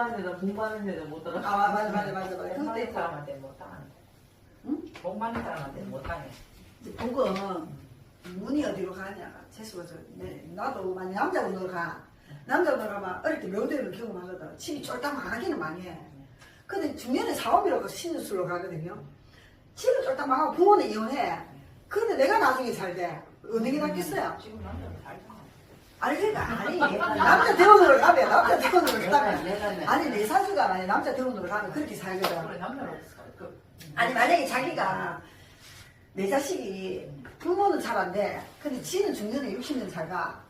공부하는 애들 공부하는 애들 못 들어. 아 맞아. 돈 많은 그때 사람한테 못하네. 응? 돈 많은 사람한테 못하네. 복은 문이 어디로 가냐. 재수가 나도 만약 남자분으로 가. 남자분으로 가면 어릴 때 묘대를 경험하거든. 집이 쫄딱 망하기는 망해. 근데 중년에 사업이라고 신수로 가거든요. 집을 쫄딱 망하고 부모는 이혼해. 근데 내가 나중에 잘 돼. 어느 게 낫겠어요? 지금 남자는 살잖아. 아니 그러니까 아니 남자 대원으로 가면 남자 대원으로 가면 아니 내 사주가 만약 남자 대원으로 가면 그렇게 살거든. 그래 남자는 아니 만약에 자기가 내 자식이 부모는 잘 안 돼. 근데 지는 중년에 60년 잘 가.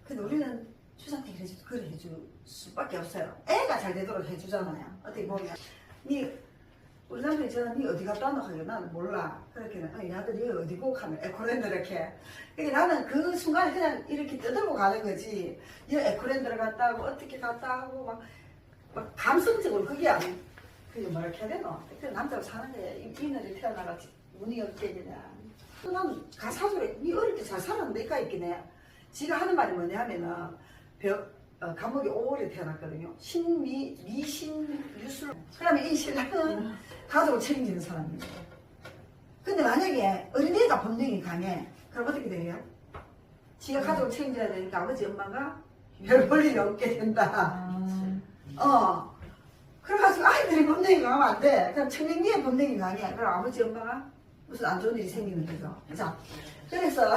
근데 우리는 추상택 그래 해줄 수밖에 없어요. 애가 잘 되도록 해주잖아요. 어떻게 보면 우리 남편이 저는 니 어디 갔다 왔노 하길래 나는 몰라. 그렇게는 이 아들이 어디고 하면 에코랜드 이렇게. 그러니까 나는 그 순간에 그냥 이렇게 떠들고 가는 거지. 이 에코랜드를 갔다 하고 어떻게 갔다 하고 막 감성적으로 그게 아니. 그게 뭐라 해야 되노? 그 남자로 사는 거야. 이늘이 태어나가 운이 없게 그냥. 나는 가사소리 니 어릴 때 잘 살았는데 이까 있긴 해. 지가 하는 말이 뭐냐 하면은 감옥에 5월에 태어났거든요. 미신유술. 그러면 이 신랑은 가족을 책임지는 사람이에요. 근데 만약에 어린애가 본능이 강해. 그럼 어떻게 돼요? 지가 가족을 책임져야 되니까 아버지 엄마가 별 볼 일이 없게 된다. 그래가지고 아이들이 본능이 강하면 안 돼. 그럼 청년기의 본능이 강해. 그럼 아버지 엄마가 무슨 안 좋은 일이 생기는 거죠. 자, 그래서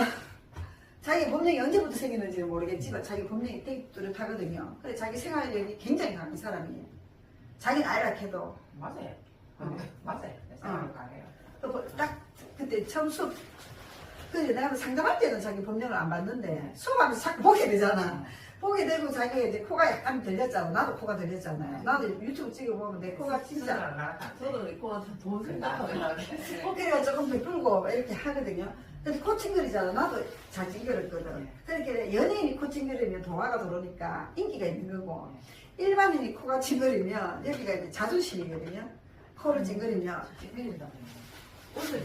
자기 본능이 언제부터 생기는지는 모르겠지만 자기 본능이 되게 뚜렷하거든요. 근데 자기 생활력이 굉장히 강한 사람이에요. 자기는 아이락해도 맞아요. 맞아요. 생각을 가네요. 딱 그때 처음 수업 근데 내가 상담할 때는 자기 본능을 안 봤는데 수업하면서 자꾸 보게 되잖아. 보게 되고 자기가 이제 코가 약간 들렸잖아. 나도 코가 들렸잖아요. 나도 유튜브 찍어보면 내 코가 진짜 저도 이거 돈 생각하면 코끼리가 조금 베풀고 이렇게 하거든요. 근데 코 찡그리잖아. 나도 잘 찡그렸거든. 그러니까 연예인이 코 찡그리면 동화가 들어오니까 인기가 있는 거고 일반인이 코가 찡그리면 여기가 이제 자존심이거든요. 코를 찡그리면 웃을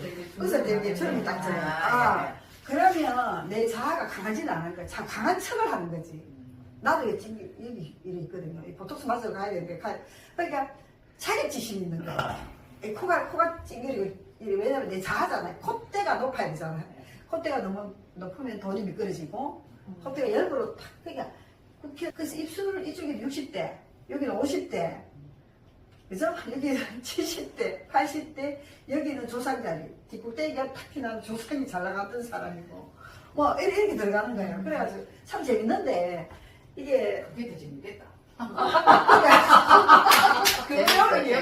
때 이게 주름이 딱 져요. 그러면 내 자아가 강하지는 않을 거야. 참 강한 척을 하는 거지. 나도 여기 이래 있거든요. 보톡스 맞으러 가야 되는데 그러니까 자격지심이 있는 거야. 코가 찡그리고 왜냐면 내 자아잖아요. 콧대가 높아야 되잖아요. 콧대가 너무 높으면 돈이 미끄러지고 콧대가 열부로 탁 그러니까 그래서 입술을 이쪽에 60대 여기는 50대 그죠? 여기는 70대 80대 여기는 조상자리 뒷꼭대기가 탁 튀나는 조상이 잘 나갔던 사람이고 뭐 이렇게 들어가는 거예요. 그래가지고 참 재밌는데 이게 그게 더 재밌겠다. 그렇게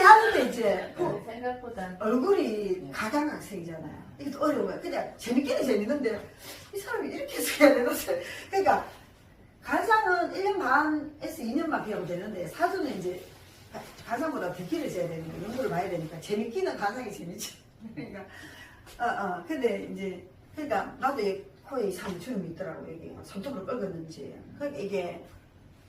하는데 이제 생각보다 얼굴이 가장학생이잖아요. 이게 또 어려워요. 그냥 재밌기는 재밌는데 이 사람이 이렇게 해서 해야 되나? 그러니까 가장은 1년 반에서 2년만 배우면 되는데 사주는 이제 가장보다 더 길어져야 되니까 연구를 봐야 되니까 재밌기는 가장이 재밌지. 그러니까 근데 이제 그러니까 나도 코에 이상한 주름이 있더라고. 이게 손톱으로 긁었는지 그러니까 이게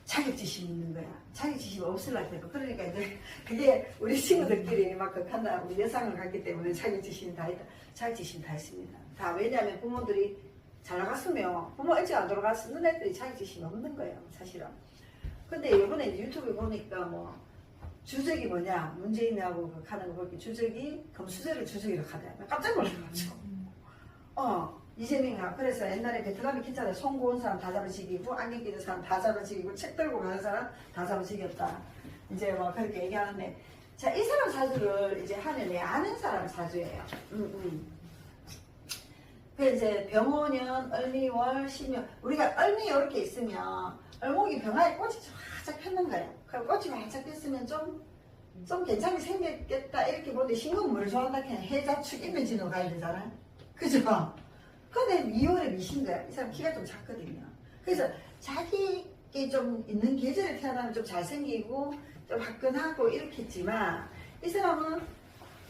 자격지심이 있는 거야. 자격지심이 없으려고 해도 그러니까 이제 그게 우리 친구들끼리 막 극한다. 우리 여상을 갔기 때문에 자격지심이 다 있다. 자격지심 다 있습니다. 다 왜냐하면 부모들이 잘 나갔으면 부모 일찍 안 돌아갔으면 애들이 자격지심이 없는 거예요. 사실은. 근데 이번에 유튜브 보니까 뭐 주적이 뭐냐 문재인하고 하는 거 보니까 주적이 금수저를 주적이라고 하더라. 깜짝 놀라가지고 이재명이가 그래서 옛날에 베트남에 기차에 송구온 사람 다 잡아치기고 안경 끼는 사람 다 잡아치기고 책 들고 가는 사람 다 잡아치겼다. 이제 뭐 그렇게 얘기하는데 자, 이 사람 사주를 이제 하는 애 아는 사람 사주예요. 그 이제 병원년, 을미월, 신년 우리가 을미 이렇게 있으면 을목이 병화에 꽃이 활짝 폈는 거예요. 그럼 꽃이 활짝 폈으면 좀 괜찮게 생겼겠다 이렇게 보는데 신금은 뭘 좋아한다 그냥 해자축 인면진으로 가야 되잖아. 그죠? 근데 미월에 미신 거야. 이 사람 키가 좀 작거든요. 그래서 자기게 좀 있는 계절에 태어나면 좀 잘생기고 좀 화끈하고 이렇겠지만 이 사람은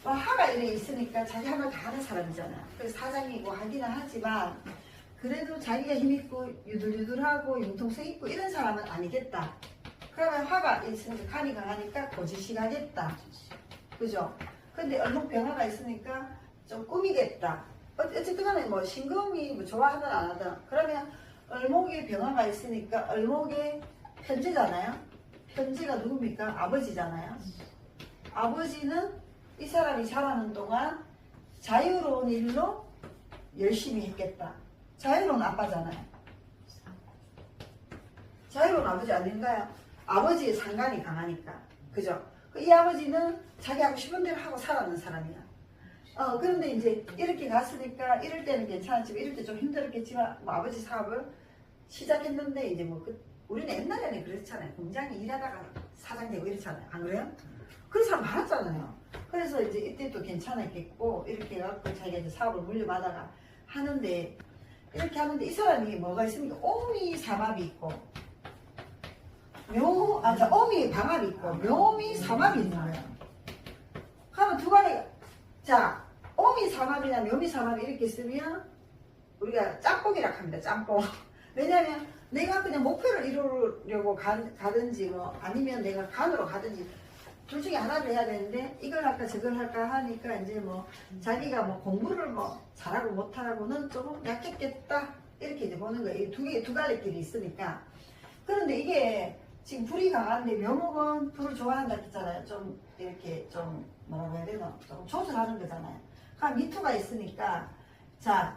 뭐 화가 이렇게 있으니까 자기 할 말 다 하는 사람이잖아. 그래서 사장이고 하기는 하지만 그래도 자기가 힘있고 유들유들하고 융통성 있고 이런 사람은 아니겠다. 그러면 화가 있으니까 간이 강하니까 거짓이 가겠다. 그죠? 근데 얼목병화가 있으니까 좀 꾸미겠다. 어쨌든 간에 뭐 신금이 뭐 좋아하든 안 하든 그러면 얼목에 병화가 있으니까 얼목에 편제잖아요. 편제가 누굽니까? 아버지잖아요. 아버지는 이 사람이 자라는 동안 자유로운 일로 열심히 했겠다. 자유로운 아빠잖아요. 자유로운 아버지 아닌가요? 아버지의 상관이 강하니까. 그죠? 이 아버지는 자기 하고 싶은 대로 하고 살아가는 사람이야. 그런데 이제 이렇게 갔으니까 이럴 때는 괜찮았지만 이럴 때 좀 힘들었겠지만 뭐 아버지 사업을 시작했는데 이제 뭐 우리는 옛날에는 그랬잖아요. 공장에 일하다가 사장 되고 이랬잖아요. 안 그래요? 그런 사람 많았잖아요. 그래서 이제 이때도 괜찮았겠고 이렇게 해갖고 자기가 이제 사업을 물려받아가 하는데 이렇게 하는데 이 사람이 뭐가 있습니까? 오미 삼합이 있고 오미 방합이 있고 묘미 삼합이 있는 거예요. 그러면 두 가지 자 오미 삼합이나 묘미 삼합이 이렇게 쓰면 우리가 짬뽕이라고 합니다. 짬뽕. 왜냐면 내가 그냥 목표를 이루려고 가든지 뭐 아니면 내가 간으로 가든지 둘 중에 하나를 해야 되는데 이걸 할까 저걸 할까 하니까 이제 뭐 자기가 뭐 공부를 뭐 잘하고 못하고는 조금 약했겠다 이렇게 이제 보는 거예요. 두 갈래길이 있으니까. 그런데 이게 지금 불이 강한데 묘목은 불을 좋아한다 했잖아요. 좀 이렇게 좀 뭐라고 해야 되나 좀 조절하는 거잖아요. 그럼 미토가 있으니까 자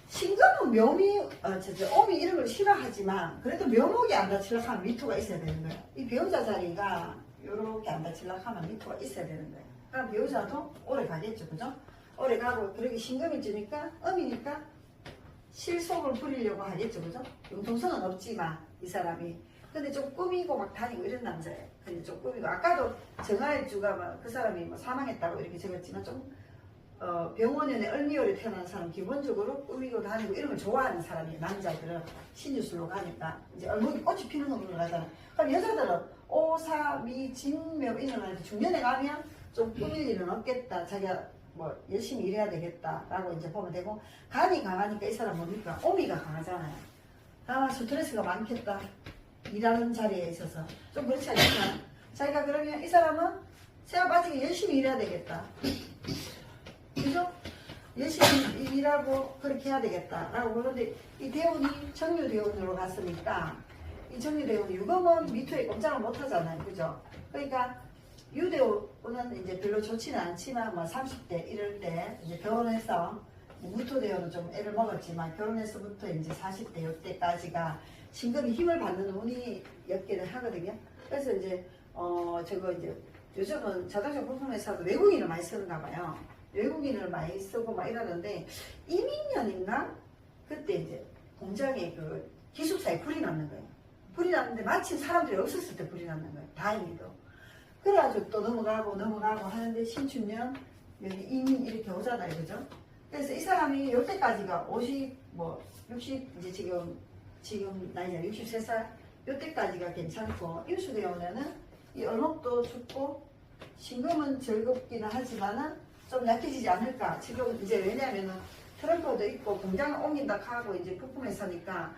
신금은 오미 이런 걸 싫어하지만 그래도 묘목이 안 다치려고 하면 미토가 있어야 되는 거예요. 이 배우자 자리가 이렇게 안 다치려고 하면 미토가 있어야 되는 거예요. 그럼 배우자도 오래 가겠죠. 그죠? 오래 가고 그러기 신금이 주니까 음이니까 실속을 부리려고 하겠죠. 그죠? 융통성은 없지만 이 사람이 근데 좀 꾸미고 막 다니고 이런 남자예요. 근데 좀 꾸미고 아까도 정화일주가 막 그 사람이 뭐 사망했다고 이렇게 적었지만 좀 병원에 얼미월에 태어난 사람 기본적으로 꾸미고 다니고 이런 걸 좋아하는 사람이에요. 남자들은 신유술로 가니까 이제 얼굴이 꽃이 피는 거 가잖아요. 그럼 여자들은 오사, 미, 진묘 이런 거 중년에 가면 좀 꾸밀 일은 없겠다. 자기가 뭐 열심히 일해야 되겠다라고 이제 보면 되고 간이 강하니까 이 사람 뭡니까? 오미가 강하잖아요. 스트레스가 많겠다. 일하는 자리에 있어서 좀 그렇지 않을까? 자기가 그러면 이 사람은 새가 빠지게 열심히 일해야 되겠다. 그죠? 열심히 일하고 그렇게 해야 되겠다라고 그러는데 이 대운이 정유대운으로 갔으니까 이 정유대운 유금은 미토에 꼼짝을 못 하잖아요. 그죠? 그러니까 유대운은 이제 별로 좋지는 않지만 뭐 30대 이럴 때 이제 결혼해서 무토대운은 좀 애를 먹었지만 결혼해서부터 이제 40대 이때까지가 신금이 힘을 받는 운이 몇 개를 하거든요. 그래서 이제 저거 이제 요즘은 자동차 부품회사도 외국인을 많이 쓰는가 봐요. 외국인을 많이 쓰고 막 이러는데 이민년인가 그때 이제 공장에 그 기숙사에 불이 났는 거예요. 불이 났는데 마침 사람들이 없었을 때 불이 났는 거예요. 다행히도. 그래가지고 또 넘어가고 하는데 신춘년 여기 이민 이렇게 오잖아요. 그죠? 그래서 이 사람이 요때까지가 60 이제 지금 나이가 63살 요때까지가 괜찮고 임수되오면은 이 얼목도 죽고 신금은 즐겁기는 하지만은 좀 약해지지 않을까. 지금 이제 왜냐면은 트럼프도 있고 공장을 옮긴다 하고 이제 부품회사니까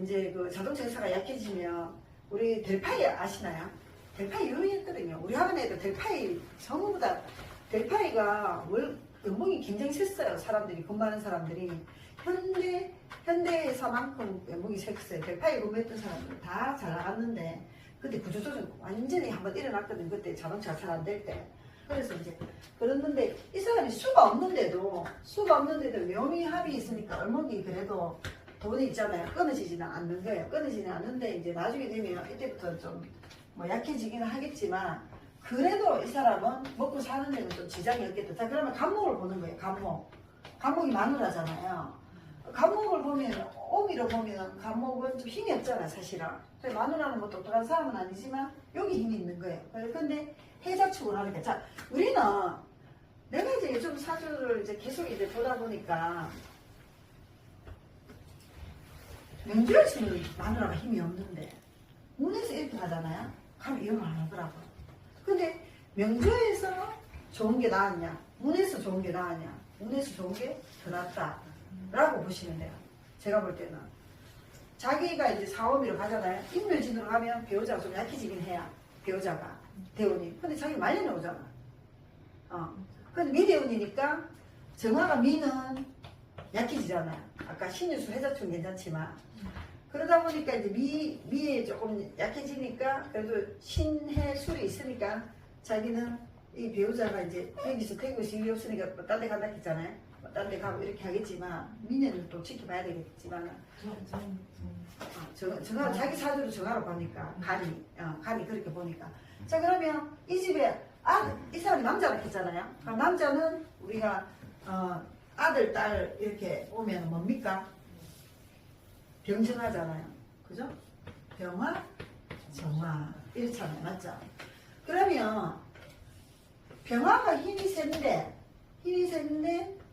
이제 그 자동차 회사가 약해지면 우리 델파이 아시나요? 델파이 유명했거든요. 우리 학원 애들 델파이 전부 다 델파이가 연봉이 굉장히 셌어요. 사람들이 근무하는 사람들이 현대에서만큼 연봉이 셌어요. 델파이 근무했던 사람들 다 잘 나갔는데 그때 구조조정 완전히 한번 일어났거든. 그때 자동차가 잘 안 될 때. 그래서 이제 그랬는데 이 사람이 수가 없는데도 묘미합이 있으니까 얼목이 그래도 돈이 있잖아요. 끊어지지는 않는 거예요. 끊어지지는 않는데 이제 나중에 되면 이때부터 좀 뭐 약해지기는 하겠지만 그래도 이 사람은 먹고 사는 데는 좀 지장이 없겠다. 자 그러면 간목을 보는 거예요. 간목이 마누라잖아요. 간목을 보면 오미로 보면 간목은 좀 힘이 없잖아요. 사실은. 마누라는 뭐 똑똑한 사람은 아니지만 여기 힘이 있는 거예요. 근데 해자축을 하니까 자 우리는 내가 이제 요즘 사주를 이제 계속 이제 보다 보니까 명주에서는 마누라가 힘이 없는데 문에서 이렇게 하잖아요. 가면 이런 걸 안 하더라고요. 근데 명주에서 좋은 게 나았냐 문에서 좋은 게 나았냐 문에서 좋은 게 더 낫다 라고 보시면 돼요. 제가 볼 때는 자기가 이제 사오미로 가잖아요. 인묘진으로 가면 배우자가 좀 약해지긴 해야 배우자가 대운이. 근데 자기 말년에 오잖아. 근데 미대운이니까 정화가 미는 약해지잖아요. 아까 신유수 해자충 괜찮지만 그러다 보니까 이제 미에 조금 약해지니까 그래도 신해술이 있으니까 자기는 이 배우자가 이제 여기서 태국에서 일이 없으니까 뭐 딴 데 간다 했잖아요. 뭐 딴 데 가고 이렇게 하겠지만 미녀는 또 지켜봐야 되겠지만 정화 자기 사주로 정화로 보니까 간이 그렇게 보니까 자 그러면 이 집에 이 사람이 남자라 했잖아요. 그럼 남자는 우리가 아들 딸 이렇게 오면 뭡니까? 병정하잖아요. 그죠? 병화 정화 이렇잖아요. 맞죠? 그러면 병화가 힘이 센데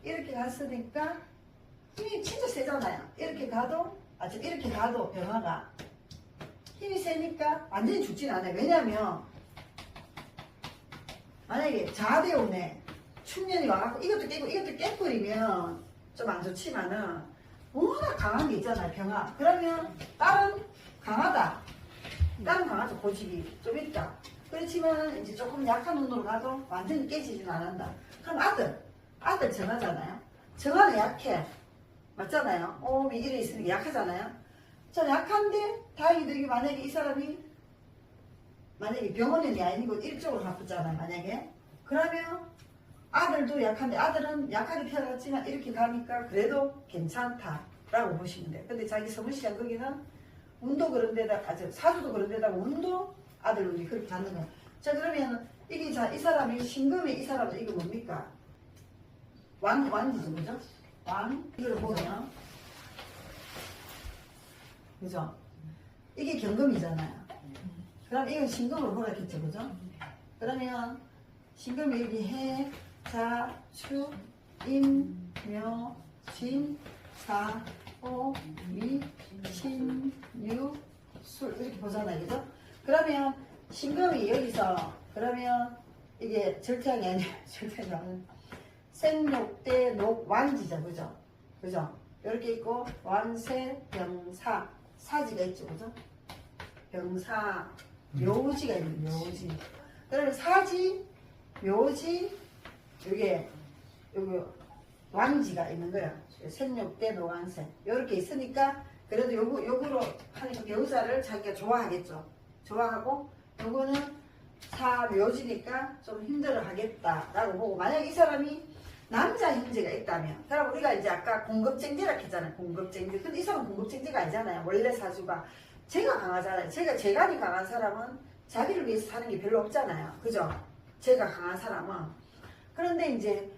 이렇게 갔으니까 힘이 진짜 세잖아요. 이렇게 가도 이렇게 가도 병화가 힘이 세니까 완전히 죽진 않아요. 왜냐면 만약에 자대오네 충년이 와갖고 이것도 깨고 이것도 깨버리면 좀 안 좋지만은 워낙 강한 게 있잖아요. 병화. 그러면 딸은 강하다. 딸은 강하죠. 고집이 좀 있다. 그렇지만 이제 조금 약한 눈으로 가도 완전히 깨지지는 않는다. 그럼 아들 정하잖아요. 정하는 약해. 맞잖아요. 오음이 이래 있으니까 약하잖아요. 자, 약한데 다행히도 이게 만약에 이 사람이 만약에 병원이 아니고 일쪽으로 바쁘잖아요. 만약에 그러면 아들도 약한데 아들은 약하게 태어났지만 이렇게 가니까 그래도 괜찮다라고 보시면 돼요. 근데 자기 서문시장 거기는 운도 그런 데다 사주도 그런 데다가 운도 아들 운이 그렇게 갖는 거예요. 자 그러면 이게 이 사람이 신금이 이 사람은 이거 뭡니까? 왕이죠, 그죠? 왕 이걸 보면 그죠? 이게 경금이잖아요. 그럼 이건 신금으로 보라 했겠죠, 그죠? 그러면 신금이 여기 해, 자, 추, 임, 묘, 진, 사, 오, 미, 신, 유, 술 이렇게 보잖아요, 그죠? 그러면 신금이 여기서 그러면 이게 절창이 아니라 절창이 아니라 생록대 녹왕지죠, 그죠? 그죠? 이렇게 있고 왕세, 병사, 사지가 있죠, 그죠? 병사, 묘지가 있는 묘지. 그러면 사지, 묘지, 여기 왕지가 있는 거예요. 생육대 노왕세 이렇게 있으니까 그래도 요거로 하니까 배우자를 자기가 좋아하겠죠. 좋아하고 요거는 사묘지니까 좀 힘들어 하겠다라고 보고 만약 이 사람이 남자 형제가 있다면 그럼 우리가 이제 아까 공급쟁제라 했잖아요. 공급쟁제. 근데 이 사람은 공급쟁제가 아니잖아요. 원래 사주가 제가 강하잖아요. 재간이 강한 사람은 자기를 위해서 사는 게 별로 없잖아요. 그죠? 제가 강한 사람은 그런데 이제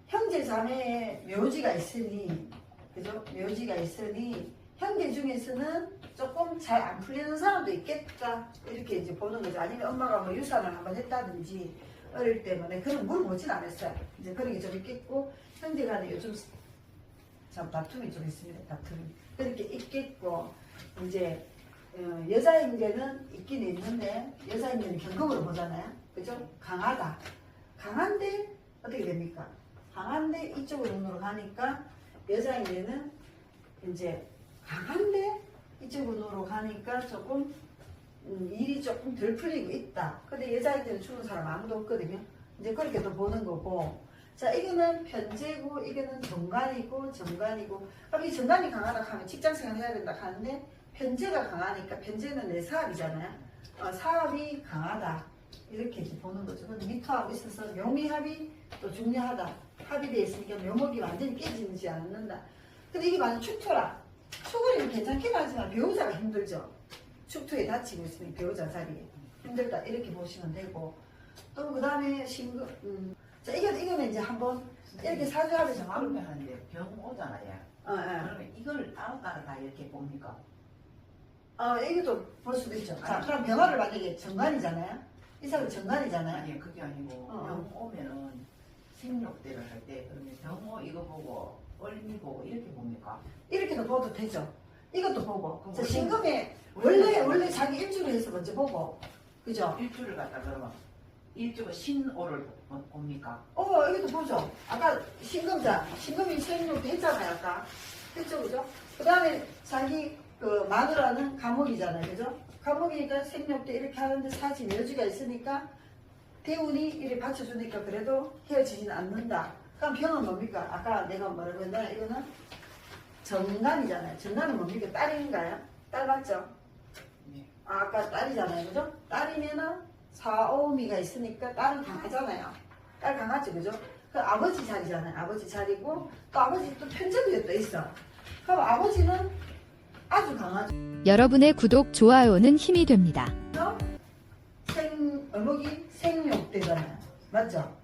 형제 자매의 묘지가 있으니 그죠? 묘지가 있으니 형제 중에서는 조금 잘 안 풀리는 사람도 있겠다 이렇게 이제 보는 거죠. 아니면 엄마가 뭐 유산을 한번 했다든지 어릴 때문에 그런 물어보진 않았어요. 이제 그런 게 좀 있겠고 형제간에 요즘 참 다툼이 좀 있습니다. 다툼이 그렇게 있겠고 이제 여자 형제는 있긴 있는데 여자 형제는 경금으로 보잖아요. 그죠? 강하다. 강한데 어떻게 됩니까? 강한데 이쪽으로 눈으로 가니까 여자 형제는 이제 강한데 이쪽으로 눈으로 가니까 조금 일이 조금 덜 풀리고 있다. 근데 여자애들은 죽은 사람 아무도 없거든요. 이제 그렇게 또 보는 거고. 자, 이거는 편제고, 이거는 정관이고, 그럼 이 정관이 강하다 하면 직장 생활 해야 된다 하는데, 편제가 강하니까, 편제는 내 사업이잖아요. 사업이 강하다. 이렇게 이제 보는 거죠. 근데 미토하고 있어서 묘미합이 또 중요하다. 합이 되어 있으니까 묘목이 완전히 깨지지 않는다. 근데 이게 만약 축토라. 축을이면 괜찮긴 하지만 배우자가 힘들죠. 축토에 다치고 있으니 배우자 자리에 힘들다 이렇게 보시면 되고 또 그 다음에 신금 자 이거는 이제 한번 이렇게 사주하면서 정화를 하는데 병 오잖아요. 그러면 이걸 따로따로 다 이렇게 봅니까? 이것도 볼 수도 있죠. 자 그럼 병화를 만약에 정관이잖아요. 이 사람은 정관이잖아요. 아니 그게 아니고 병 오면은 생육대를 할 때 그러면 병호 이거 보고 얼미 보고 이렇게 봅니까? 이렇게도 봐도 되죠. 이것도 보고 자, 신금에 원래 자기 일주를 해서 먼저 보고 그죠? 일주를 갖다 그러면 일주가 신오를 봅니까? 이것도 보죠. 아까 신금이 생육도 했잖아요. 아까 했죠, 그죠? 그 다음에 자기 그 마누라는 감목이잖아요, 그죠? 감목이니까 생육 때 이렇게 하는데 사지 묘지가 있으니까 대운이 이렇게 받쳐주니까 그래도 헤어지지는 않는다. 그럼 병은 뭡니까? 아까 내가 뭐라고 했나? 이거는 정관이잖아요. 정관은 뭡니까? 딸인가요? 딸 맞죠? 네. 아까 딸이잖아요. 그죠? 딸이면은 사오미가 있으니까 딸은 강하잖아요. 딸 강하지, 그죠? 그 아버지 자리잖아요. 아버지 자리고 또 아버지 또 편전이 또 있어. 그럼 아버지는 아주 강하죠. 여러분의 구독, 좋아요는 힘이 됩니다. 어묵이 생육대잖아요. 맞죠?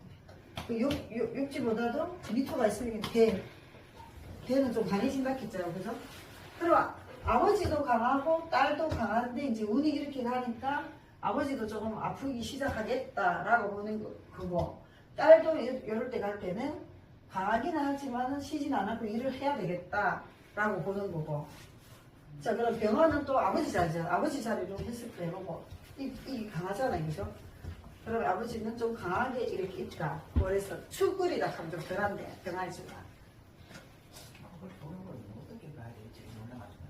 그 육지보다도 미토가 있으니까 대는 좀 강해진 것 같겠죠. 그죠? 그럼 아버지도 강하고 딸도 강한데 이제 운이 이렇게 가니까 아버지도 조금 아프기 시작하겠다라고 보는 거고, 딸도 이럴 때 갈 때는 강하기는 하지만은 쉬진 않았고 일을 해야 되겠다라고 보는 거고. 자, 그럼 병화는 또 아버지 자리죠. 아버지 자리로 했을 때 보고 이 강하잖아요, 그죠? 그럼 아버지는 좀 강하게 이렇게 있다. 그래서 축을이다 하면 좀 덜한데 병화주가. 그걸 보는 걸 어떻게 봐야 될지 몰라가지고.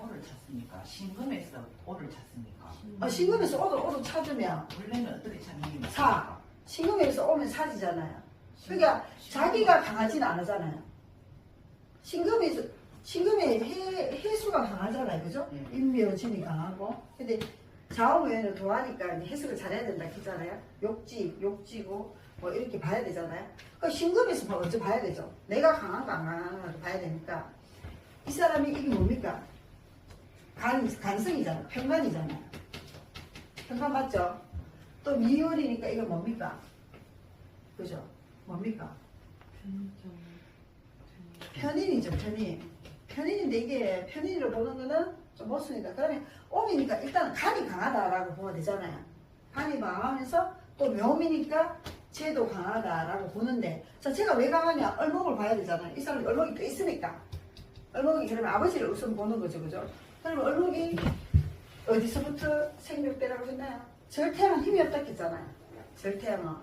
오를 찾습니까? 신금에서 오를 찾습니까? 신금에서 오도 찾으면 원래는 어떻게 찾는 게 사. 신금에서 오면 사지잖아요. 그러니까 자기가 강하지는 않잖아요. 신금의 해수가 강하잖아요, 그죠? 네. 인묘진이 강하고. 근데 좌우면을 도하니까 이제 해석을 잘해야 된다 했잖아요. 욕지고 뭐 이렇게 봐야 되잖아요. 그러니까 신금에서 먼저 봐야 되죠. 내가 강한가 안 강한가 봐야 되니까. 이 사람이 이게 뭡니까? 간성이잖아요. 편관이잖아요. 편관 맞죠? 또 미월이니까 이거 뭡니까? 그죠? 뭡니까? 편인이죠, 편인. 편인인데 이게 편인으로 보는 거는 좀 못쓰니까. 그러면 옴이니까 일단 간이 강하다라고 보면 되잖아요. 간이 강하면서 또 묘미니까 쟤도 강하다라고 보는데, 자, 제가 왜 강하냐? 얼목을 봐야 되잖아요. 이 사람이 얼목이 또 있으니까. 얼목이 그러면 아버지를 우선 보는 거죠, 그죠? 그러면 얼목이 어디서부터 생육대라고 했나요? 절태양은 힘이 없다 했잖아요. 절태양은.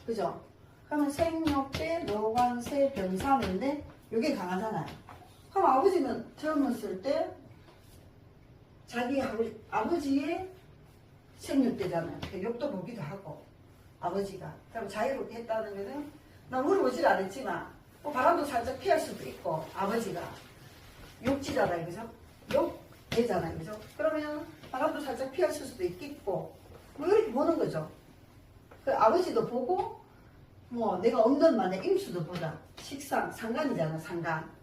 그죠? 그러면 생육대, 노관세, 병삼인데 이게 강하잖아요. 그럼 아버지는 젊었을 때 자기 아버지의 생육대잖아요. 욕도 보기도 하고 아버지가. 그럼 자유롭게 했다는 거는 나 물어보질 않았지만 뭐 바람도 살짝 피할 수도 있고 아버지가 욕지잖아요. 그죠? 욕대잖아요. 그죠? 그러면 바람도 살짝 피할 수도 있겠고 뭐 이렇게 보는 거죠. 그 아버지도 보고 뭐 내가 없는 만에 임수도 보다. 식상, 상간이잖아, 상간.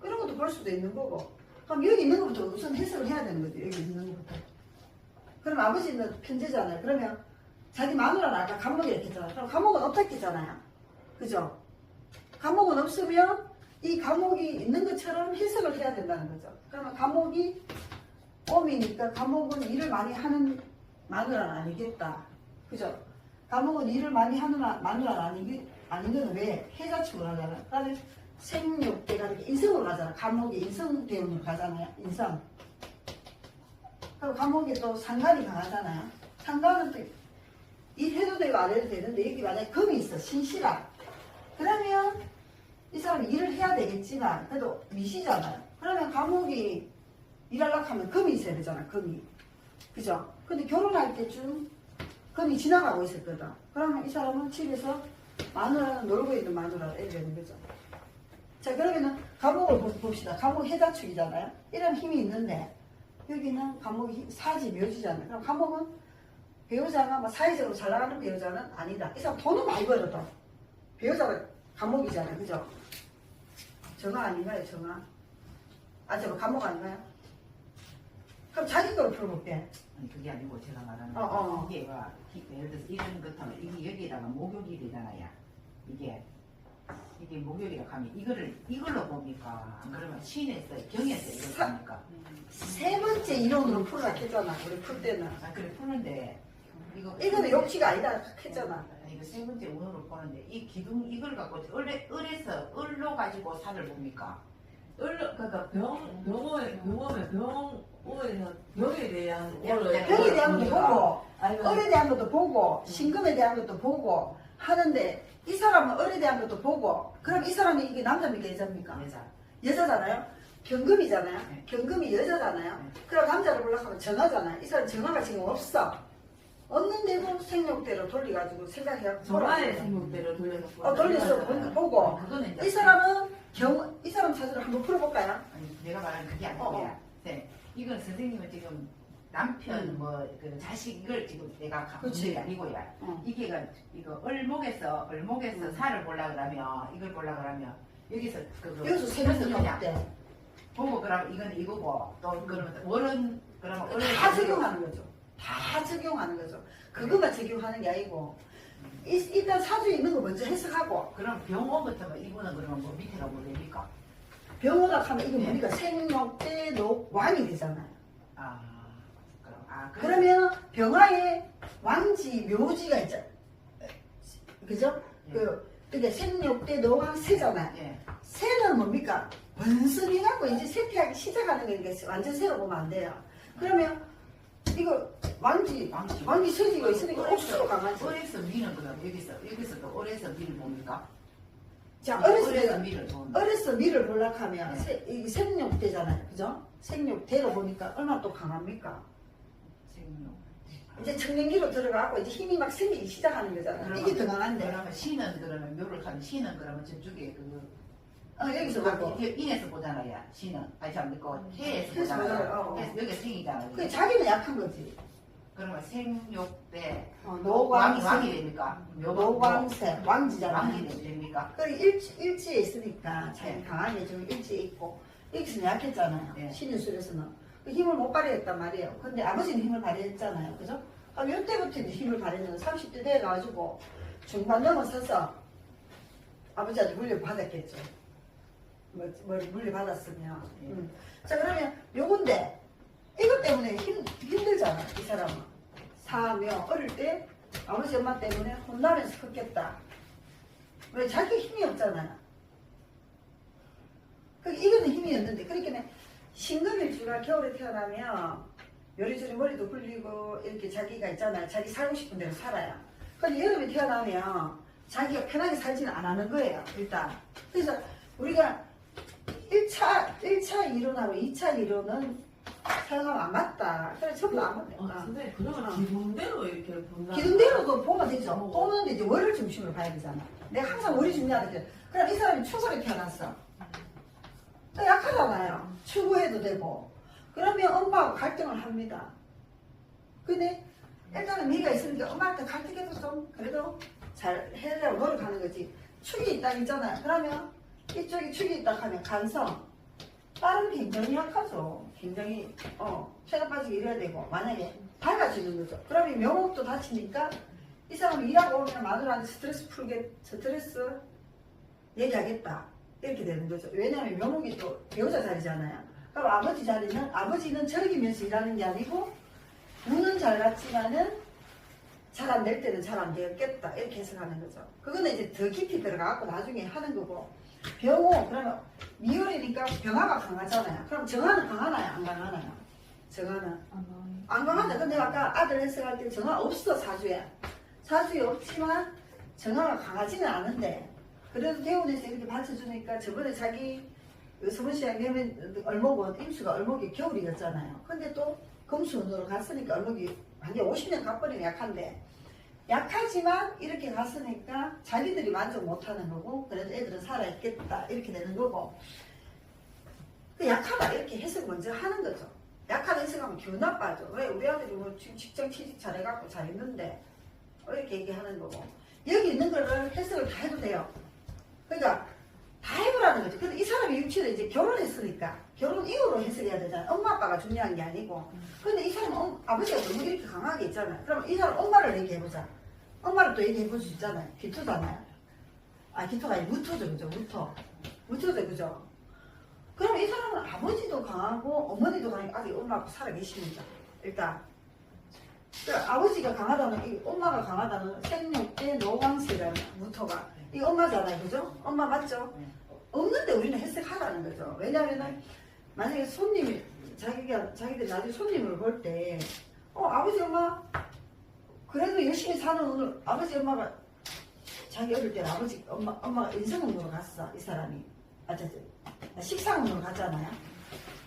이런 것도 볼 수도 있는 거고. 그럼 여기 있는 것부터 우선 해석을 해야 되는 거죠. 여기 있는 것부터. 그럼 아버지는 편제잖아요. 그러면 자기 마누라는 아까 감목이 이렇게 했잖아요. 그럼 감목은 없었겠잖아요. 그죠? 감목은 없으면 이 감목이 있는 것처럼 해석을 해야 된다는 거죠. 그러면 감목이 옴이니까 감목은 일을 많이 하는 마누라는 아니겠다. 그죠? 감목은 일을 많이 하는 마누라는 아닌 건 왜? 해자축을 하잖아요. 그러면 생육대가 이렇게 인성으로 가잖아. 감목이 인성 대운으로 가잖아요. 인성. 그리고 감목이 또 상관이 강하잖아요. 상관은 또 일해도 되고 안 해도 되는데 여기 만약에 금이 있어. 신시라. 그러면 이 사람이 일을 해야 되겠지만 그래도 미시잖아요. 그러면 감목이 일하려고 하면 금이 있어야 되잖아. 금이. 그죠? 근데 결혼할 때쯤 금이 지나가고 있었거든. 그러면 이 사람은 집에서 마누라는 놀고 있는 마누라를 이렇게 되는 거죠. 자, 그러면은 감목을 봅시다. 감목 해자축이잖아요. 이런 힘이 있는데 여기는 감목이 사지 묘지잖아요. 그럼 감목은 배우자가 뭐 사회적으로 잘 나가는 배우자는 아니다. 이 사람 돈은 많이 벌어도 배우자가 감목이잖아요. 그죠? 정화 아닌가요? 정화? 잠깐 감목 아닌가요? 그럼 자기 거로 풀어볼게. 아니 그게 아니고 제가 말하는 어. 이게 와 예를 들어서 이런 것 하면 이게 여기에다가 목욕이 되잖아요. 이게 목욕이라 하면 이걸로 봅니까? 안 그러면 신에서 경에서 이걸 봅니까? 세 번째 이론으로 풀어라 했잖아. 우리 풀 때는. 아 그래 푸는데 이거는 욕치가 아니다 했잖아. 이거 세 번째 운으로 보는데 이 기둥 이걸 갖고 을에서 을로 가지고 산을 봅니까? 그러니까 병오에서 병에 대한 병에 대한 것도 보고 아니면 을에 대한 것도 보고 신금에 대한 것도 보고 하는데 이 사람은 을에 대한 것도 보고 그럼 이 사람이 이게 남자입니까 여자입니까? 여자잖아요. 병금이잖아요. 네. 병금이 여자잖아요. 네. 그럼 남자를 보려고 하면 정화잖아요. 이 사람 정화가 지금 없어. 없는데도 생육대로 돌려가지고 생각해갖고 정화의 생육대로 돌려서 돌려서 보고 그거는 이제 이 사람은 이 사람 사주를 한번 풀어볼까요? 아니, 내가 말하는 그게 어, 아니야. 네. 이건 선생님은 지금 남편 그 자식 이걸 지금 내가 그치. 문제가 아니고요. 이게가 이거 을목에서 살을 보려 그러면 이걸 보려 그러면 여기서 여기서 세면이 그냥 없대. 보고 그러면 이건 이거고 또 그러면 월은 그러면 다 적용하는 거죠. 다 적용하는 거죠. 그것만 적용하는 게 아니고 일단 사주에 있는 거 먼저 해석하고 그럼 병원부터 이분은 그러면 뭐 밑에가 뭐 됩니까? 병원학 하면 이게 네. 뭡니까? 생록대 녹왕이 되잖아요. 그럼 그러면 병화에 왕지, 묘지가 있잖아요. 그죠? 예. 그러니까 생록대 녹왕 새잖아요. 예. 새는 뭡니까? 번성해갖고 이제 세태하기 시작하는 거니까 완전 새로 보면 안 돼요. 그러면 이거 왕지 서지가 있으니까 옥수로 강하지. 을에서 미는 그럼 여기서 또 을에서 미를 봅니까? 자, 을에서 미를 봅니다. 어렸을 미를 보려고 하면 네. 이게 생육대잖아요. 그죠? 생육대로 보니까 얼마나 또 강합니까? 생명. 이제 청년기로 들어가고 이제 힘이 막 생기기 시작하는 거잖아요. 이게 더 강한데. 그러면 신은 그러면 묘를 가는 신은 그러면 저쪽에 여기서 보고. 인에서 보잖아요. 신은 아니 참 그 태에서 태에서 보잖아요. 보잖아요. 그래서 여기 생이잖아요. 그 자기는 약한 거지. 그러면 생육대 노광, 왕이 됩니까? 노광새, 왕지잖아요. 왕이 됩니까? 그 일지에 있으니까 자기 네. 강하게 좀 일지에 있고 여기서는 약했잖아요. 네. 신인술에서는 그 힘을 못 발휘했단 말이에요. 근데 아버지는 힘을 발휘했잖아요. 그죠? 그럼 이때부터 이제 힘을 발휘했는데 30대 돼가지고 중반 넘어서서 아버지한테 물려받았겠죠. 뭐 물려받았으면. 네. 자 그러면 요건데 이것 때문에 힘들잖아 이 사람은. 사며 어릴 때 아버지 엄마 때문에 혼나면서 컸겠다. 왜 자기 힘이 없잖아요. 이거는 힘이 없는데 그렇게 신금일주가 겨울에 태어나면 요리조리 머리도 굴리고 이렇게 자기가 있잖아요. 자기 살고 싶은 대로 살아요. 근데 여름에 태어나면 자기가 편하게 살지는 안 하는 거예요. 일단. 그래서 우리가 1차 이론하고 2차 이론은 사용하면 안 맞다. 그래 전부 안 맞다. 선생님 그러면 기둥대로 이렇게 본다. 기둥대로도 보면 되죠. 보는데 이제 월을 중심으로 봐야 되잖아. 내가 항상 월이 중요하거든. 그럼 이 사람이 추구에 태어났어. 약하잖아요. 추구해도 되고. 그러면 엄마하고 갈등을 합니다. 근데 일단은 미가 있으니까 엄마한테 갈등해도 좀 그래도 잘 해내려고 노력하는 거지. 축이 있다 있잖아요. 그러면 이쪽이 축이 있다 하면 간성. 딸은 굉장히 약하죠. 굉장히 폐가 빠지게 이래야 되고 만약에 밝아지는 거죠. 그러면 명목도 다치니까 이 사람이 일하고 오면 마누라한테 스트레스 얘기하겠다. 이렇게 되는 거죠. 왜냐하면 명목이 또 배우자 자리잖아요. 그럼 아버지 자리는 아버지는 즐기면서 일하는 게 아니고 운은 잘 갔지만은 잘 안 될 때는 잘 안 되었겠다. 이렇게 해석하는 거죠. 그거는 이제 더 깊이 들어가고 나중에 하는 거고. 병호 그러면 미월이니까 병화가 강하잖아요. 그럼 정화는 강하나요? 안 강하나요? 정화는 안 강하죠. 근데 아까 아들 해석할 때 정화 없어 사주에. 사주에 없지만 정화가 강하지는 않은데 그래도 대운에서 이렇게 받쳐주니까 저번에 자기 서문시장 내면 얼목은 임수가 얼목이 겨울이었잖아요. 근데 또 금수운으로 갔으니까 얼목이 완전 50년 가버리면 약한데 약하지만 이렇게 갔으니까 자기들이 만족 못하는 거고 그래도 애들은 살아있겠다 이렇게 되는 거고 그 약하다 이렇게 해석 먼저 하는 거죠. 약하다 해석하면 기분 나빠져. 왜 우리 아들이 뭐 지금 직장 취직 잘해갖고 잘했는데 이렇게 얘기하는 거고 여기 있는 거를 해석을 다 해도 돼요. 그러니까 다 해보라는 거죠. 근데 이 사람이 육체를 이제 결혼했으니까 결혼 이후로 해석해야 되잖아요. 엄마 아빠가 중요한 게 아니고 근데 이 사람은 아버지가 너무 이렇게 강하게 있잖아요. 그러면 이 사람 엄마를 얘기해보자. 엄마를 또 얘기해볼 수 있잖아요. 기토잖아요. 기토가 아니고 무토죠. 그죠? 무토죠. 그죠? 그러면 이 사람은 아버지도 강하고 어머니도 강하고 아직 엄마 아빠 살아계십니다. 일단 그러니까 아버지가 강하다는 이 엄마가 강하다는 생육대 노광세라는 무토가 이 엄마잖아요. 그죠? 엄마 맞죠? 없는데 우리는 해석하라는 거죠. 왜냐면은 만약에 손님이 자기들이 나중에 손님을 볼 때 아버지 엄마 그래도 열심히 사는 오늘 아버지 엄마가 자기 어릴 때는 아버지 엄마가 인성운으로 갔어. 이 사람이 식상운으로 갔잖아요.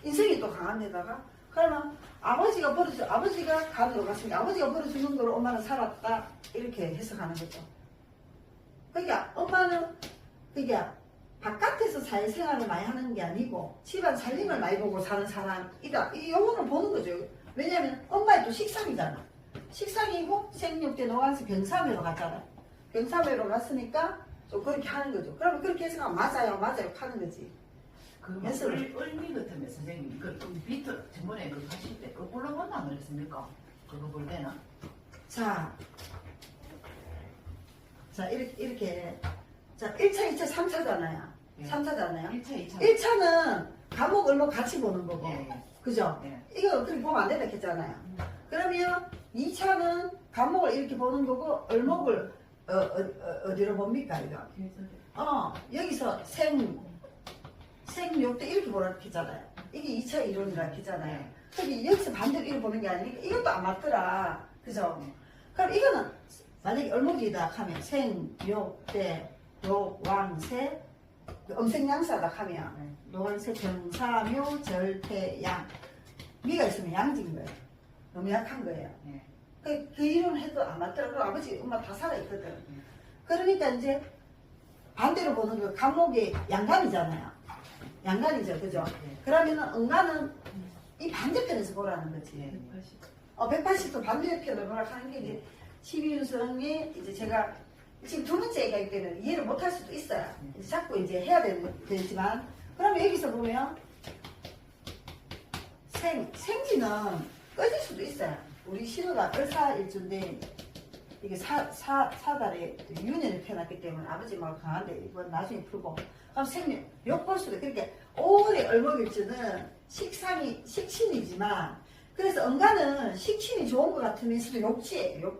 인성이 또 강한 데다가 그러면 아버지가 간으로 갔으니까 아버지가 벌어주는 걸로 엄마는 살았다 이렇게 해석하는 거죠. 그러니까 엄마는 바깥에서 사회생활을 많이 하는 게 아니고 집안 살림을 많이 보고 사는 사람이다. 이 요거는 보는 거죠. 왜냐하면 엄마의 또 식상이잖아. 식상이고 생육대 노안세 병사매로 갔잖아요. 병사매로 갔으니까 좀 그렇게 하는 거죠. 그러면 그렇게 해서 맞아요 하는 거지. 그 그래서- 얼미 같으면 선생님 이거 좀 비트 전번에 그 하실 때 거꾸로 본다 안 그랬습니까? 그거 볼 때는 자 이렇게 자 1차, 2차, 3차잖아요. 예. 3차잖아요. 1차, 2차 1차는 감목, 을목 같이 보는 거고 예, 그죠? 예. 이거 그렇게 보면 안 된다 했잖아요. 그러면 2차는 감목을 이렇게 보는 거고 을목을 어디로 봅니까 이거? 여기서 생육대 이렇게 보라 했잖아요. 이게 2차 이론이라 했잖아요. 여기 여기서 반대로 이렇게 보는 게 아니니까 이것도 안 맞더라. 그죠? 그럼 이거는 만약에 을목이다 하면 생육대 노왕세 음생양사다 하면 노왕세 병사묘 절태양 미가 있으면 양진 거예요. 너무 약한 거예요. 예. 그 이론 해도 안 맞더라. 그리고 아버지 엄마 다 살아있거든. 그러니까 이제 반대로 보는 거 감목이 양간이잖아요. 양간이죠, 그죠? 예. 그러면은 응간은 이 반대편에서 보라는 예. 거지. 180도 반대편으로 보라 하는 게 이제 12윤성이 이제 제가 지금 두 번째 얘기하기 때문에 이해를 못 할 수도 있어요. 이제 자꾸 이제 해야 되지만 그러면 여기서 보면 생지는 꺼질 수도 있어요. 우리 신우가 을사일주인데 이게 사달에 유년을 태어났기 때문에 아버지 마을 강한데 이건 나중에 풀고 그럼 생명 욕볼 수도 그러니까 오래 얼먹일주는 식신이지만 그래서 응가는 식신이 좋은 것 같으면서도 욕지예요.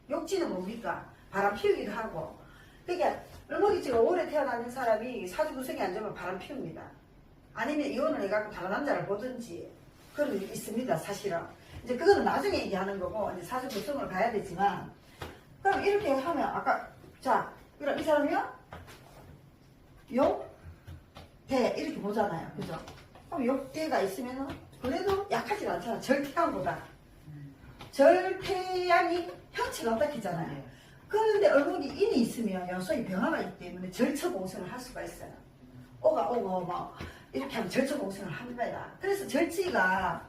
욕지는 뭡니까? 바람 피우기도 하고 그러니까 얼먹일주가 오래 태어나는 사람이 사주구성이 안 좋으면 바람 피웁니다. 아니면 이혼을 해갖고 다른 남자를 보든지 그런 게 있습니다. 사실은 이제 그거는 나중에 얘기하는 거고 이제 사주구성을 가야 되지만 그럼 이렇게 하면 아까 자 그럼 이 사람이요 욕대 이렇게 보잖아요. 그죠? 그럼 욕대가 있으면은 그래도 약하지 않잖아. 절태양보다 절태양이 형체가 어떻게잖아요. 그런데 얼굴이 인이 있으면 여성이 병화가 있기 때문에 절처공생을 할 수가 있어요. 오가 오고 막 이렇게 하면 절처공생을 합니다. 그래서 절지가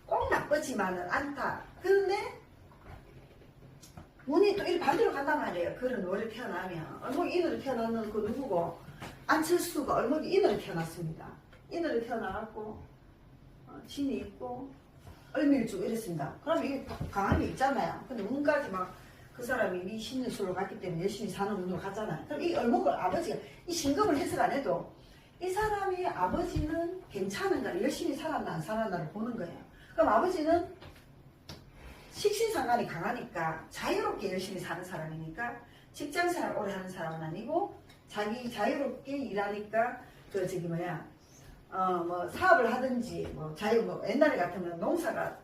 꼭 나쁘지만은 않다. 그런데 운이 또 이렇게 반대로 간단 말이에요. 그런 월에 태어나면 얼목이 인으로 태어나는 그 누구고 안철수가 얼목이 인으로 태어났습니다. 인으로 태어나갖고 진이 있고 을밀주 이랬습니다. 그럼 이게 강한 게 있잖아요. 근데 운까지 막 그 사람이 이 신유술로 갔기 때문에 열심히 사는 운으로 갔잖아요. 그럼 이 얼목을 아버지가 이 신금을 해석 안 해도 이 사람이 아버지는 괜찮은가 열심히 살았나 안 살았나를 보는 거예요. 그럼 아버지는 식신상관이 강하니까 자유롭게 열심히 사는 사람이니까 직장생활 오래 하는 사람은 아니고 자기 자유롭게 일하니까 그 저기 뭐야 뭐 사업을 하든지 뭐 옛날에 같으면 농사가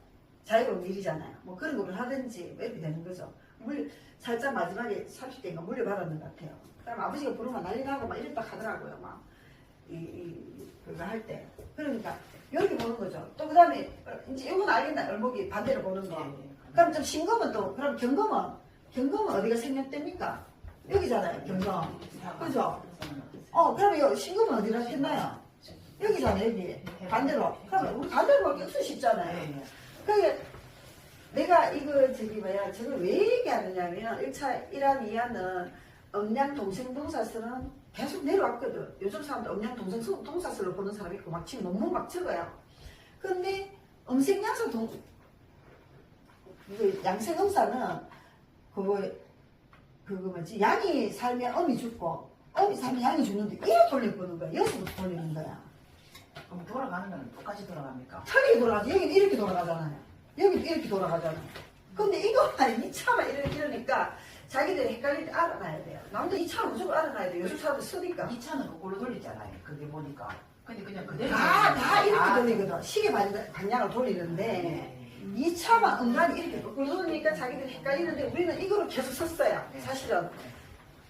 자유로운 일이잖아요. 뭐 그런 거를 하든지 뭐 이렇게 되는 거죠. 살짝 마지막에 30대인가 물려받았는 것 같아요. 그럼 아버지가 부르면 난리 나고 막 이랬다 하더라고요. 막 그거 할 때. 그러니까 이렇게 보는 거죠. 또 그 다음에 이제 이건 알겠나 얼목이 반대로 보는 거. 그럼 좀 신금은 또 그럼 경금은 어디가 생략됩니까? 여기잖아요. 경금. 그죠? 그럼 이 신금은 어디라 했나요? 여기잖아요. 여기 반대로. 그럼 우리 반대로 밖에 없을 수 있잖아요. 그게 내가 이거 저걸 왜 얘기하느냐면 1차 1안 2안은 음양 동생 동사서는 계속 내려왔거든. 요즘 사람들 음양 동생 동사서를 보는 사람이 있고 막 지금 논문 막 적어요. 근데 음생양사 양생음사는 그거 뭐지 양이 살면 음이 죽고 음이 살면 양이 죽는데 이렇게 돌려보는 거야. 여기서부터 돌리는 거야. 그럼 돌아가는 건 똑같이 돌아갑니까? 틀리게 돌아가지. 여기는 이렇게 돌아가잖아요. 여기도 이렇게 돌아가잖아요. 근데 이거만 2차만 이러니까 자기들이 헷갈릴 때 알아놔야 돼요. 남도 2차 무조건 알아놔야 돼요. 요즘 사람들 쓰니까. 2차는 거꾸로 돌리잖아요. 그게 보니까. 근데 그냥 그대로. 다 이렇게 돌리거든. 시계 방향을 돌리는데 2차만 은간히 이렇게 거꾸로 돌리니까 자기들이 헷갈리는데 우리는 이거로 계속 썼어요. 사실은.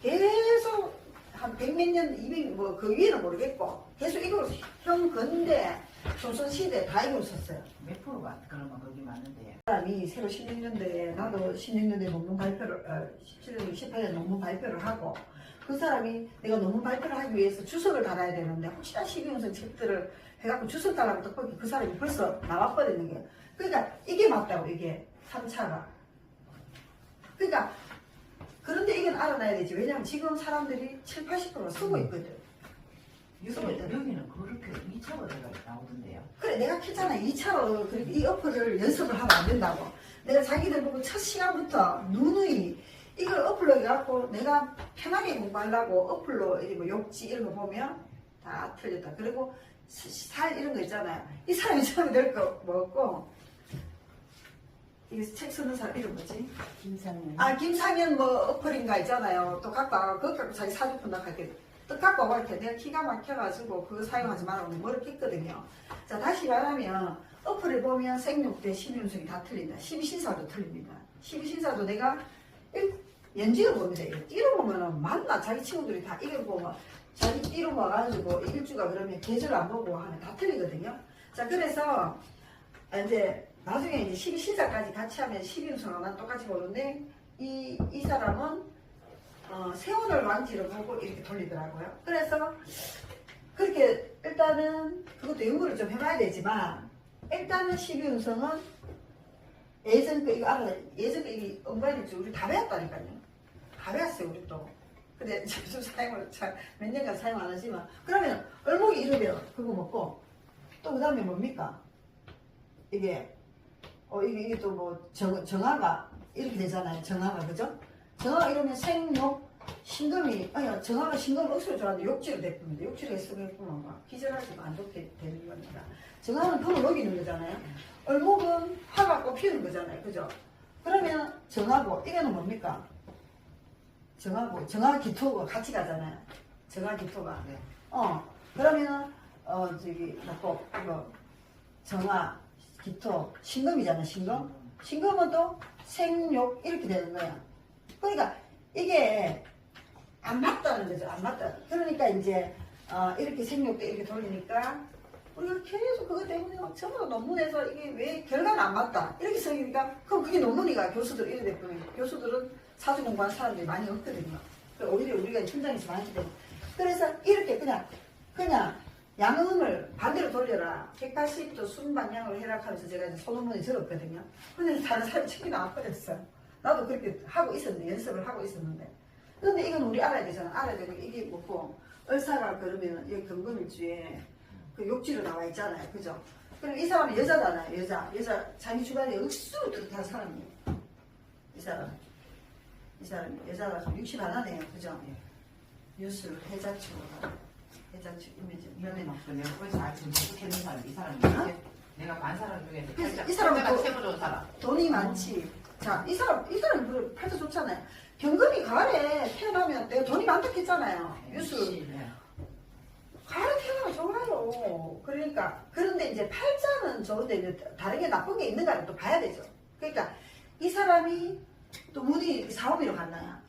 계속 한 100몇 년, 200, 뭐 그 위에는 모르겠고 계속 이거로 형 근대, 조선시대 다 이걸 썼어요. 몇 프로가 그러면 거기 맞는데? 사람이 새로 16년도에 나도 16년도에 논문 발표를 17년, 18년 논문 발표를 하고 그 사람이 내가 논문 발표를 하기 위해서 주석을 달아야 되는데 혹시나 12연선 책들을 해갖고 주석 달라고 떡볶이 그 사람이 벌써 나왔거든요. 이게. 그러니까 이게 맞다고 이게 3차가. 그러니까 그런데 이건 알아놔야 되지. 왜냐면 지금 사람들이 7, 80%가 쓰고 있거든. 여기는 그렇게 2차로 나오던데요. 그래 내가 했잖아. 2차로 그렇게 이 어플을 연습을 하면 안 된다고. 내가 자기들 보고 첫 시간부터 누누이 이걸 어플로 해갖고 내가 편하게 공부하려고 어플로 뭐 욕지 이런 거 보면 다 틀렸다. 그리고 살 이런 거 있잖아요. 이 사람이 처음에 낼 거 먹었고 이게 책 쓰는 사람 이름 뭐지? 김상현. 아 김상현 뭐 어플인가 있잖아요. 또 갖고 와가 그거 갖고 자기 사주푼다 할게 또 갖고 와가 이렇게 내가 기가 막혀가지고 그거 사용하지 말라고 뭐를 했거든요. 자 다시 말하면 어플을 보면 생육대 심윤성이 다 틀린다. 12신사도 틀립니다. 12신사도 내가 연지를 봅니다. 띠로 보면은 맞나 자기 친구들이 다 이걸 보면 자기 띠로 와가지고 일주가 그러면 계절 안 보고 하면 다 틀리거든요. 자 그래서 이제 나중에 이제 12신사까지 같이 하면 12운성은 난 똑같이 보는데 이 사람은 세월을 왕지를 보고 이렇게 돌리더라고요. 그래서 그렇게 일단은 그것도 연구를 좀 해봐야 되지만 일단은 12운성은 예전 거 이거 알아요. 예전 거 이게 엉갈리지 우리 다 배웠다니까요. 다 배웠어요 우리 또. 근데 요즘 사용을 잘 몇 년간 사용 안 하지만 그러면 얼목이 이러면 그거 먹고 또 그 다음에 뭡니까? 이게 이게 또 뭐 정화가 이렇게 되잖아요. 정화가 그죠? 정화가 이러면 생욕 신금이 아니 정화가 신금 억수로 좋아하는데 욕지로 됐습니다. 욕지로 했으면 막 기절하지도 안 좋게 되는 겁니다. 정화는 금을 녹이는 거잖아요. 얼목은 화가 꽃피우는 거잖아요. 그죠? 그러면 정하고 이거는 뭡니까? 정하고 정화 기토가 같이 가잖아요. 정화 기토가. 네. 그러면 저기 뭐 이거 정화 기토 신금이잖아. 신금. 신금은 또 생욕 이렇게 되는 거야. 그러니까 이게 안 맞다는 거죠. 안 맞다. 그러니까 이제 이렇게 생욕도 이렇게 돌리니까 우리가 계속 그것 때문에 전부 다 논문에서 이게 왜 결과는 안 맞다 이렇게 써니까 그럼 그게 논문이가 교수들 이래 됐거든요. 교수들은 사주 공부하는 사람들이 많이 없거든요. 오히려 우리가 현장에서 많이 때문에 그래서 이렇게 그냥 양음을 반대로 돌려라 180도 순방향으로 해라 하면서 제가 이제 소논문이 들었거든요. 근데 다른 사람이 책이 나와버렸어요. 나도 그렇게 하고 있었는데 연습을 하고 있었는데 근데 이건 우리 알아야 되잖아. 알아야 되고 이게 뭐고 을사가 그러면 여기 금금일주에 그 욕지로 나와 있잖아요. 그죠? 그럼 이 사람은 여자잖아요. 여자 자기 주변에 억수로 뜻한 사람이에요. 이 사람이 여자라서 60 안 하네요. 그죠? 유술 해자축 이미지 이번에 막 내가 거기서 아침 못했는 사람 이 사람이 내가 반 사람 중에서 이 사람은 팔자가 또 최고 좋은 사람. 돈이 많지. 자, 이 사람이 팔자 좋잖아요. 경금이 가을에 태어나면 내가 돈이 많다 했잖아요. 유술. 가을에 태어나면 좋아요. 그러니까 그런데 이제 팔자는 좋은데 이제 다른 게 나쁜 게 있는가를 또 봐야 되죠. 그러니까 이 사람이 또 문이 4, 5미로 갔나요?